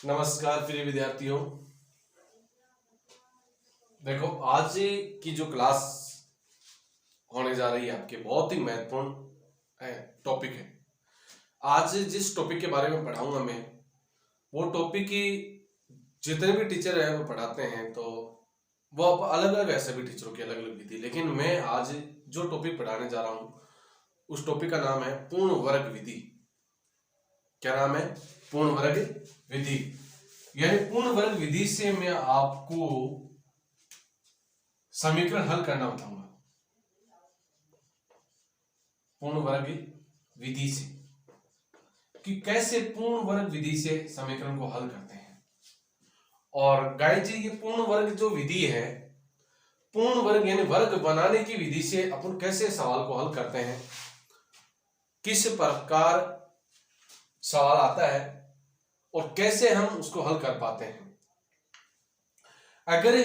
नमस्कार प्रिय विद्यार्थियों। देखो, आज की जो क्लास होने जा रही है आपके बहुत ही महत्वपूर्ण टॉपिक है। आज जिस टॉपिक के बारे में पढ़ाऊंगा मैं, वो टॉपिक की जितने भी टीचर हैं वो पढ़ाते हैं, तो वो अलग अलग ऐसे भी टीचरों की अलग अलग विधि। लेकिन मैं आज जो टॉपिक पढ़ाने जा रहा हूँ उस टॉपिक का नाम है पूर्ण वर्ग विधि। क्या नाम है? पूर्ण वर्ग विधि। यानी पूर्ण वर्ग विधि से मैं आपको समीकरण हल करना बताऊंगा। पूर्ण वर्ग विधि से कि कैसे पूर्ण वर्ग विधि से समीकरण को हल करते हैं। और गाइस जी, ये पूर्ण वर्ग जो विधि है, पूर्ण वर्ग यानी वर्ग बनाने की विधि से अपन कैसे सवाल को हल करते हैं, किस प्रकार सवाल आता है और कैसे हम उसको हल कर पाते हैं। अगर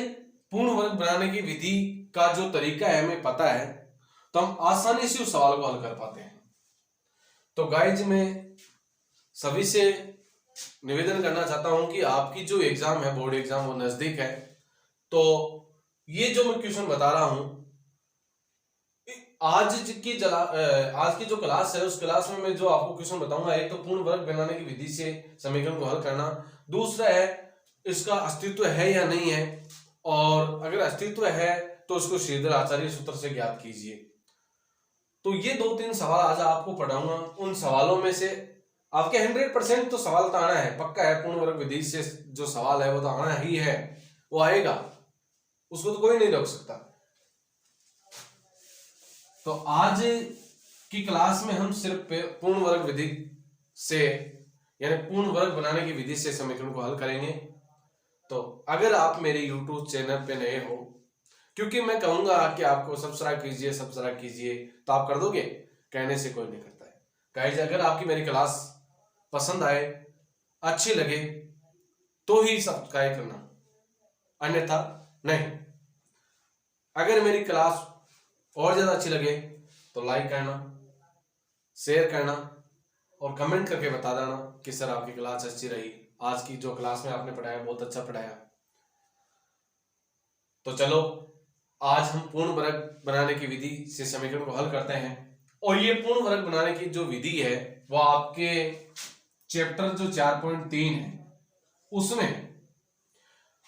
पूर्ण वर्ग बनाने की विधि का जो तरीका है हमें पता है तो हम आसानी से उस सवाल को हल कर पाते हैं। तो गाइज, मैं सभी से निवेदन करना चाहता हूं कि आपकी जो एग्जाम है, बोर्ड एग्जाम, वो नजदीक है। तो ये जो मैं क्वेश्चन बता रहा हूं, आज की जो क्लास है उस क्लास में मैं जो आपको क्वेश्चन बताऊंगा, एक तो पूर्ण वर्ग बनाने की विधि से समीकरण को हल करना, दूसरा है इसका अस्तित्व है या नहीं है, और अगर अस्तित्व है तो उसको श्रीधर आचार्य सूत्र से ज्ञात कीजिए। तो ये 2-3 सवाल आज आपको पढ़ाऊंगा। उन सवालों में से आपके 100% तो सवाल तो आना है, पक्का है। पूर्ण वर्ग विधि से जो सवाल है वो तो आना ही है, वो आएगा, उसको तो कोई नहीं रोक सकता। तो आज की क्लास में हम सिर्फ पूर्ण वर्ग विधि से यानी पूर्ण वर्ग बनाने की विधि से समीकरण को हल करेंगे। तो अगर आप मेरे YouTube चैनल पे नए हो, क्योंकि मैं कहूंगा कि आपको सब्सक्राइब कीजिए, तो आप कर दोगे? कहने से कोई नहीं करता है। गाइस, अगर आपकी मेरी क्लास पसंद आए, अच्छी लगे, तो ही सब्सक्राइब करना, अन्यथा नहीं। अगर मेरी क्लास और ज्यादा अच्छी लगे तो लाइक करना, शेयर करना और कमेंट करके बता देना कि सर आपकी क्लास अच्छी रही, आज की जो क्लास में आपने पढ़ाया बहुत अच्छा पढ़ाया। तो चलो, आज हम पूर्ण वर्ग बनाने की विधि से समीकरण को हल करते हैं। और ये पूर्ण वर्ग बनाने की जो विधि है वो आपके चैप्टर जो 4.3 है उसमें,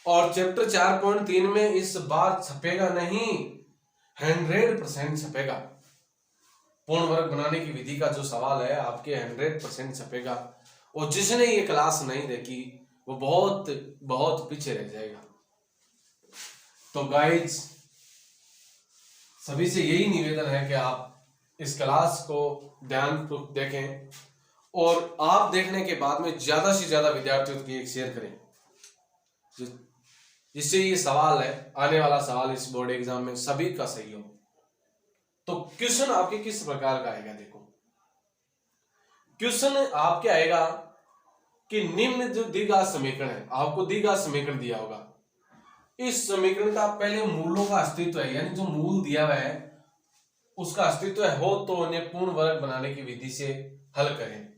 और चैप्टर 4.3 में इस बार छपेगा नहीं, 100% छपेगा। पूर्ण वर्ग बनाने की विधि का जो सवाल है आपके 100% छपेगा, और जिसने ये क्लास नहीं देखी वो बहुत बहुत पीछे रह जाएगा। तो गाइज, सभी से यही निवेदन है कि आप इस क्लास को ध्यानपूर्वक देखें और आप देखने के बाद में ज्यादा से ज्यादा विद्यार्थियों की शेयर करें, जिससे ये सवाल है, आने वाला सवाल इस बोर्ड एग्जाम में सभी का सही हो। तो क्वेश्चन आपके किस प्रकार का आएगा? देखो, क्वेश्चन आपके आएगा कि निम्न जो दी गया समीकरण है, आपको दी गया समीकरण दिया होगा, इस समीकरण का पहले मूलों का अस्तित्व है, यानी जो मूल दिया हुआ है उसका अस्तित्व हो तो उन्हें पूर्ण वर्ग बनाने की विधि से हल करें।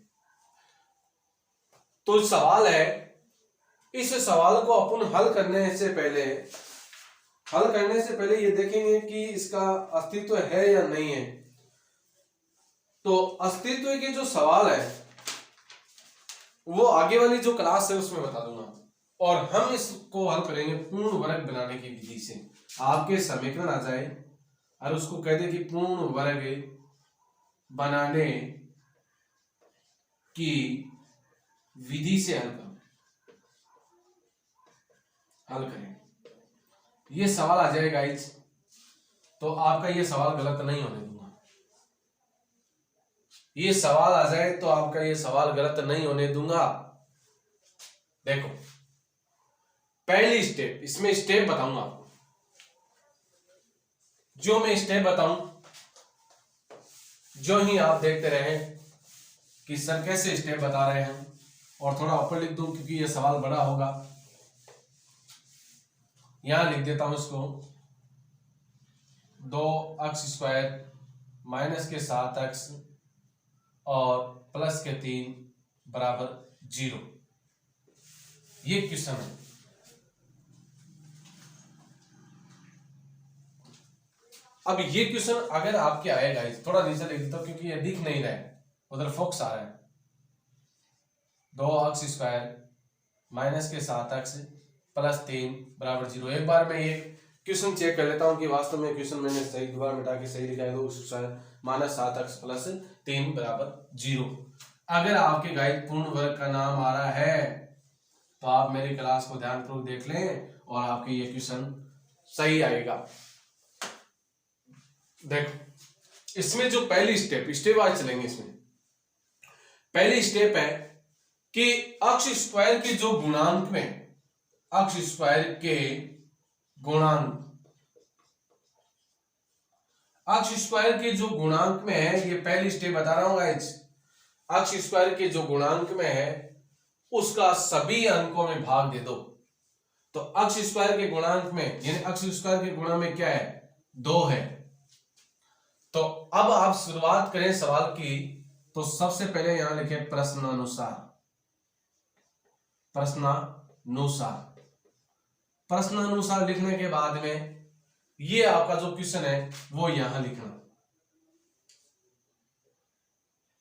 तो सवाल है, इस सवाल को अपन हल करने से पहले ये देखेंगे कि इसका अस्तित्व है या नहीं है। तो अस्तित्व के जो सवाल है वो आगे वाली जो क्लास है उसमें बता दूंगा, और हम इसको हल करेंगे पूर्ण वर्ग बनाने की विधि से। आपके समीकरण आ जाए और उसको कह दे कि पूर्ण वर्ग बनाने की विधि से हल करें, ये सवाल आ जाए गाइस, तो आपका ये सवाल गलत नहीं होने दूंगा। ये सवाल आ जाए तो आपका ये सवाल गलत नहीं होने दूंगा। देखो, पहली स्टेप, इसमें स्टेप बताऊंगा आपको। जो मैं स्टेप बताऊं, जो ही आप देखते रहे कि सर कैसे स्टेप बता रहे हैं, और थोड़ा ऊपर लिख दूं क्योंकि ये सवाल बड़ा होगा। यहां लिख देता हूं इसको, 2x² - के 7x और प्लस के 3 बराबर 0। ये क्वेश्चन है। अब ये क्वेश्चन अगर आपके आएगा, थोड़ा नीचे लिख देता हूं क्योंकि ये दिख नहीं रहा है, उधर फोकस आ रहा है। 2x² माइनस के 7x प्लस 3 बराबर 0। एक बार मैं ये क्वेश्चन चेक कर लेता हूं कि वास्तव में क्वेश्चन मैंने सही दोबारा मिटा के सही लिखा है। 2x² माइनस 7x प्लस 3 बराबर 0। अगर आपके गाइड पूर्ण वर्ग का नाम आ रहा है तो आप मेरी क्लास को ध्यानपूर्वक देख लें और आपके ये क्वेश्चन सही आएगा। देखो इसमें जो पहली स्टेप वाइज चलेंगे। इसमें पहली स्टेप है कि अक्ष स्क्वायर के जो गुणांक में अक्ष स्क्वायर के गुणांक अक्ष स्क्वायर के जो गुणांक में है, ये पहली स्टेप बता रहा हूं गाइस। अक्ष स्क्वायर के जो गुणांक में है उसका सभी अंकों में भाग दे दो। तो अक्ष स्क्वायर के गुणांक में यानी अक्ष स्क्वायर के गुणा में क्या है, 2 है। तो अब आप शुरुआत करें सवाल की, तो सबसे पहले यहां लिखे प्रश्नानुसार। प्रश्नानुसार लिखने के बाद में ये आपका जो क्वेश्चन है वो यहां लिखना।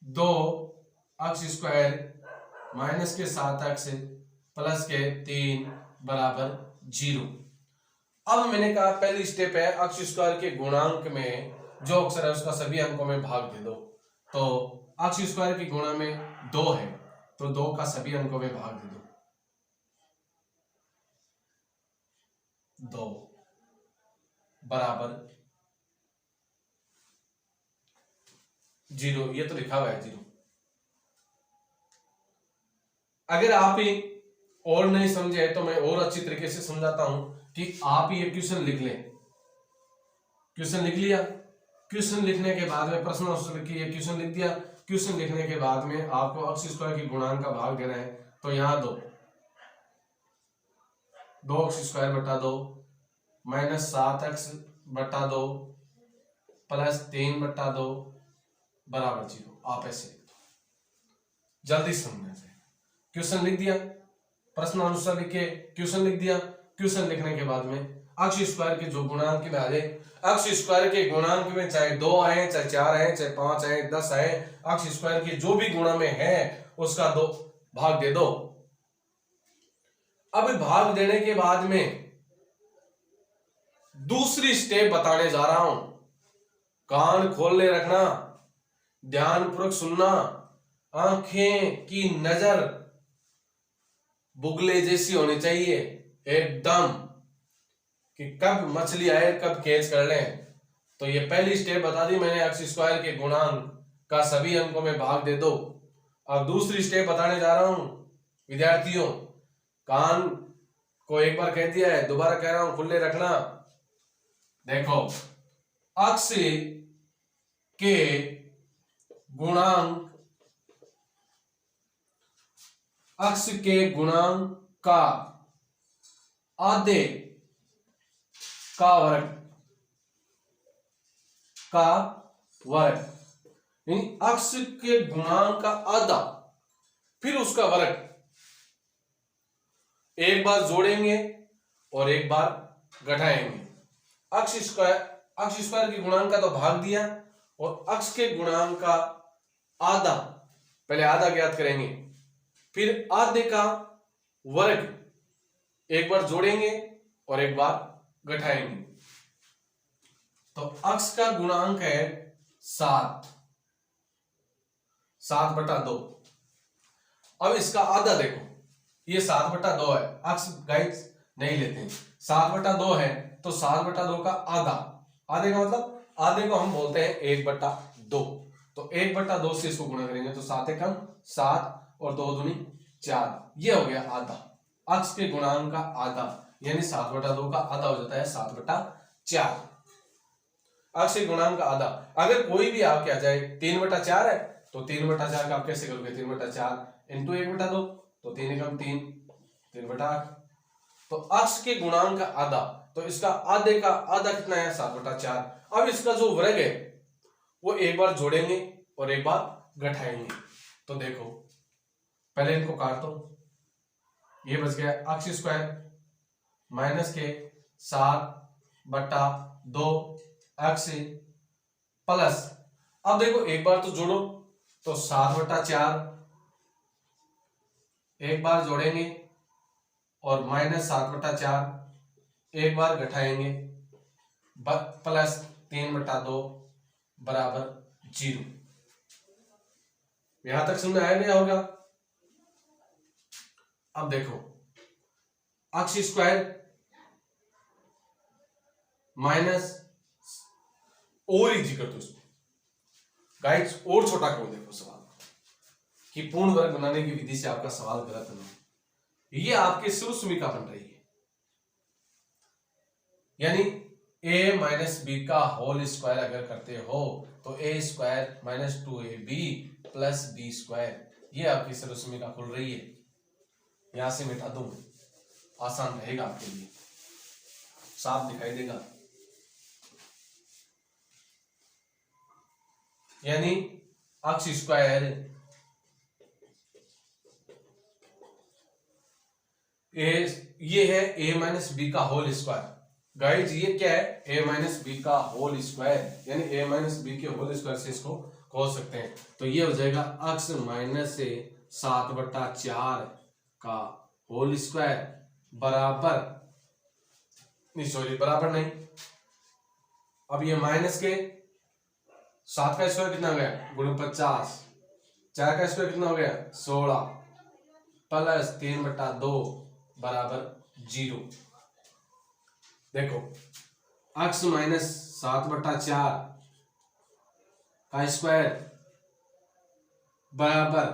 2x² माइनस के 7x प्लस के 3 बराबर 0। अब मैंने कहा पहली स्टेप है अक्ष स्क्वायर के गुणांक में जो अक्षर है उसका सभी अंकों में भाग दे दो। तो अक्ष स्क्वायर की गुणा में 2 है तो 2 का सभी अंकों में भाग दे दो। 2 बराबर 0। ये तो लिखा हुआ है 0। अगर आप ही और नहीं समझे तो मैं और अच्छी तरीके से समझाता हूं कि आप ये क्वेश्चन लिख लें। क्वेश्चन लिख लिया, क्वेश्चन लिखने के बाद में प्रश्न लिखिए, क्वेश्चन लिख दिया। क्वेश्चन लिखने के बाद में आपको अक्ष स्क्वायर की गुणांक का भाग देना है। तो यहां 2x² बटा 2 माइनस 7x बटा 2 प्लस 3 बटा 2 बराबर 0। आप ऐसे लिख दो, जल्दी समझने से। क्वेश्चन लिख दिया, प्रश्न अनुसार लिखे, क्वेश्चन लिख दिया। क्वेश्चन लिखने के बाद में अक्ष स्क्वायर के जो गुणांक में आ जाए, अक्ष स्क्वायर के गुणांक में चाहे 2 आए, चाहे 4 आए, चाहे 5 आए, 10 आए, अक्ष स्क्वायर के जो भी गुणा में है उसका 2 भाग दे दो। अब भाग देने के बाद में दूसरी स्टेप बताने जा रहा हूं। कान खोल ले रखना, ध्यानपूर्वक सुनना, आंखें की नजर बुगले जैसी होनी चाहिए एकदम, कि कब मछली आए कब कैच कर लें। तो ये पहली स्टेप बता दी मैंने, अक्ष स्क्वायर के गुणांक का सभी अंकों में भाग दे दो। अब दूसरी स्टेप बताने जा रहा हूं विद्यार्थियों। कान को एक बार कह दिया है, दोबारा कह रहा हूं, खुले रखना। देखो अक्ष के गुणांक, अक्ष के गुणांक का आधे का वर्ग यानी अक्ष के गुणांक का आधा फिर उसका वर्ग। एक बार जोड़ेंगे और एक बार घटाएंगे। अक्ष स्क्वायर के गुणांक का तो भाग दिया और अक्ष के गुणांक का आधा, पहले आधा ज्ञात करेंगे फिर आधे का वर्ग, एक बार जोड़ेंगे और एक बार घटाएंगे। तो अक्ष का गुणांक है 7 बटा 2। अब इसका आधा देखो, ये 7 बटा 2 है। अक्ष गाइस नहीं लेते हैं, 7 बटा 2 है तो 7 बटा 2 का आधा, आधे का मतलब आधे को हम बोलते हैं 1 बटा 2। तो 1 बटा 2 से इसको गुणा करेंगे तो 7 एकम 7 और 2 दूनी 4, ये हो गया आधा। अक्ष के गुणांक का आधा यानी 7 बटा 2 का आधा हो जाता है 7 बटा 4। अक्ष के गुणांक का आधा। अगर कोई भी आपके आ जाए 3 बटा 4 है तो 3 बटा 4 का आप कैसे करोगे, 3 बटा 4 इंटू 1 बटा 2 तो 3 एकम 3, 3 बटा 8। तो अक्ष के गुणांक का आधा, तो इसका आधे का आधा कितना है 7 बटा 4। अब इसका जो वर्ग है वो एक बार जोड़ेंगे और एक बार घटाएंगे। तो देखो पहले इनको काट दो, ये बच गया x स्क्वायर माइनस के 7/2 x प्लस, अब देखो एक बार तो जोड़ो तो 7/4 एक बार जोड़ेंगे और माइनस 7/4 एक बार घटाएंगे प्लस 3/2 बराबर 0। यहां तक समझ आया नहीं होगा। अब देखो x स्क्वायर माइनस और इजी कर दो इसको गाइस, और छोटा क्यों देखो सवाल कि पूर्ण वर्ग बनाने की विधि से आपका सवाल गलत ना हो। ये आपके सुमिका बन रही है, यानी a माइनस बी का होल स्क्वायर अगर करते हो तो a square minus 2ab plus B square, ये आपकी सर्वसमीका खुल रही है। यहां से मिटा दूं, आसान रहेगा आपके लिए, साफ दिखाई देगा। यानी x स्क्वायर ये है a माइनस बी का होल स्क्वायर। गाइज ये क्या है, a माइनस बी का होल स्क्वायर, यानी a माइनस बी के होल स्क्वायर से इसको खोल सकते हैं। तो ये हो जाएगा x माइनस 7/4 का होल स्क्वायर बराबर, नहीं सॉरी बराबर नहीं, अब ये माइनस के 7 का स्क्वायर कितना हो गया गुणा 50, 4 का स्क्वायर कितना हो गया 16 प्लस 3/2 बराबर 0। देखो x माइनस 7/4 का स्क्वायर बराबर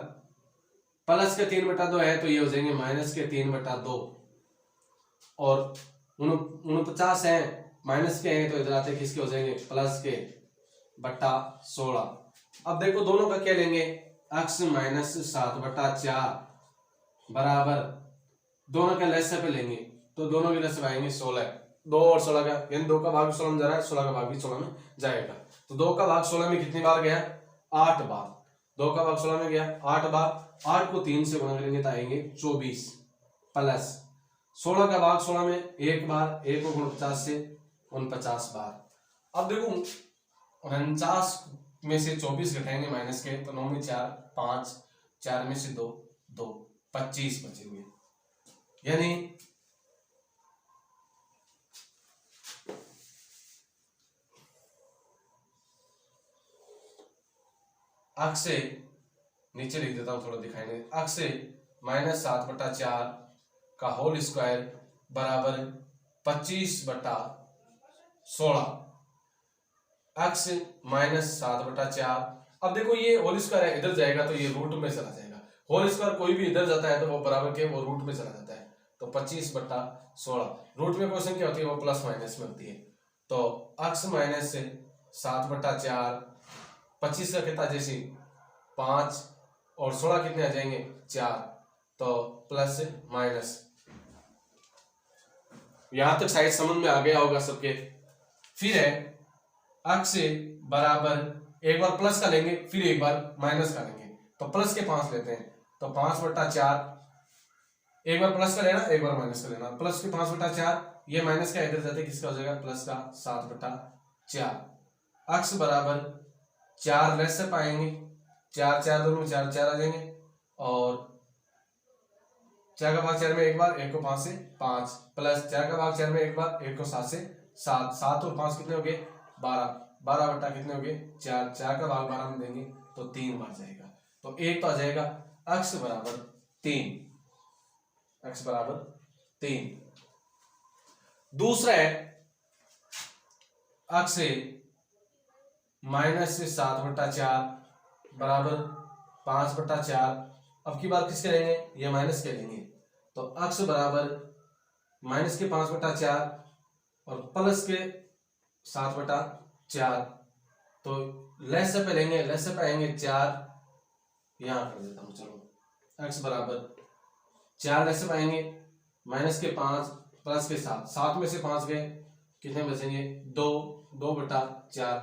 प्लस के 3/2 है तो ये हो जाएंगे माइनस के 3/2 और 49 है माइनस के हैं तो इधर आते किसके हो जाएंगे प्लस के बट्टा 16। अब देखो दोनों का क्या लेंगे, x माइनस 7/4 बराबर दोनों का लसागु पे लेंगे तो दोनों के लसागु आएंगे 16, 2 और 16 का, यानी 2 का भाग 16 में जा रहा है, 16 का भाग भी 16 में जाएगा। तो 2 का भाग 16 में कितनी बार गया 8 बार, 2 का भाग 16 में गया 8 बार, 8 को 3 से गुणा करेंगे तो आएंगे 24 प्लस 16 का भाग 16 में एक बार, 1 को गुणा 50 से 49 बार। अब देखो 49 में से 24 घटाएंगे माइनस के तो 9 में 4 5, 4 में से 2 2, 25 बचेंगे। यानी x से नीचे लिख देता हूं थोड़ा दिखाएंगे, x से माइनस 7/4 का होल स्क्वायर बराबर 25/16, x माइनस 7/4। अब देखो ये होल स्क्वायर है इधर जाएगा तो ये रूट में चला जाएगा, होल स्क्वायर कोई भी इधर जाता है तो वो बराबर के वो रूट में चला जाता है। तो 25/16 रूट में क्वेश्चन क्या होती है वो प्लस माइनस में होती है। तो x माइनस 7/4 25 का कितना जैसे 5 और 16 कितने आ जाएंगे 4, तो प्लस माइनस। यहां तक शायद समझ में आ गया होगा सबके। फिर है x बराबर एक बार प्लस का लेंगे फिर एक बार माइनस का लेंगे, तो प्लस के 5 लेते हैं तो 5/4, एक बार प्लस का लेना एक बार माइनस का लेना, प्लस के 5/4 ये माइनस का इधर जाते किसका हो जाएगा प्लस का 7/4। x बराबर 4 लेस से पाएंगे 4 4 दोनों 4 4 आ जाएंगे और 4 का भाग 4 में एक बार, 1 को 5 से 5 प्लस 4 का भाग 4 में एक बार, 1 को 7 से 7, 7 और 5 कितने हो गए 12, 12 बट्टा कितने हो गए 4, 4 का भाग 12 में देंगे तो 3 बार जाएगा। तो एक तो आ जाएगा x बराबर 3, x बराबर 3। दूसरा है x माइनस 7/4 बराबर 5/4। अब की बात किसके लेंगे ये माइनस के लेंगे, तो x बराबर माइनस के 5/4 और प्लस के 7/4। तो लेस से पे लेंगे, लेस से पे आएंगे 4, यहां कर देता हूं चलो, x बराबर 4 लेस से पाएंगे माइनस के 5 प्लस के 7, 7 में से 5 गए कितने बचेंगे 2, 2/4